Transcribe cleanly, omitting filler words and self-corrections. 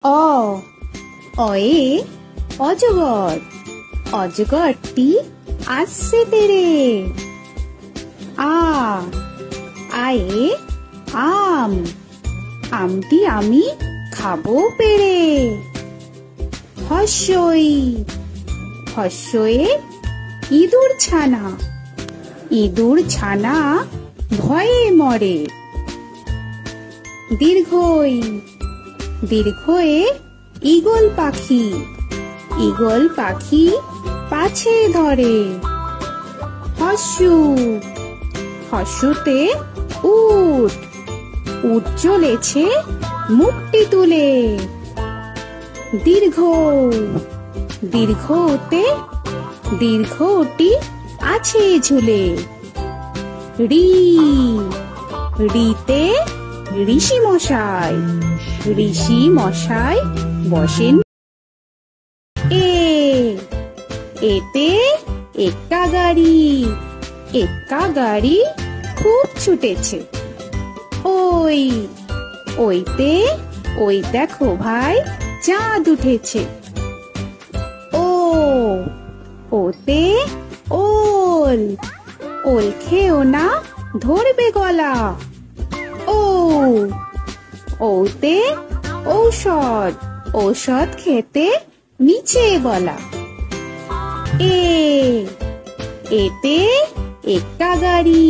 অ অয়ে অজগর, অজগরটি আসছে তেরে। আ আয়ে আম, আমটি আমি খাবো পেরে। হস্যই হস্যয়ে ইঁদুর ছানা, ইঁদুর ছানা ভয়ে মরে। দীর্ঘই দীর্ঘয়ে ঈগল পাখি, ঈগল পাখি পাছে ধরে। হস্যু হস্যুতে উট, উট চলেছে মুখটি তুলে। দীর্ঘ দীর্ঘতে দীর্ঘটি আছে ঝুলে। ঋ ঋতে ঋষি মশাই, ঋষি মশাই বসেন। এ এতে এক্কা গাড়ি, এক্কা গাড়ি খুব ছুটেছে। ওই ওইতে ওই দেখো ভাই চাঁদ উঠেছে। ও ওতে ওল, ওল খেও না ধরবে গলা। ও ওতে ঔষধ, ঔষধ খেতে নিচে গলা। এ এতে এক্কা গাড়ি।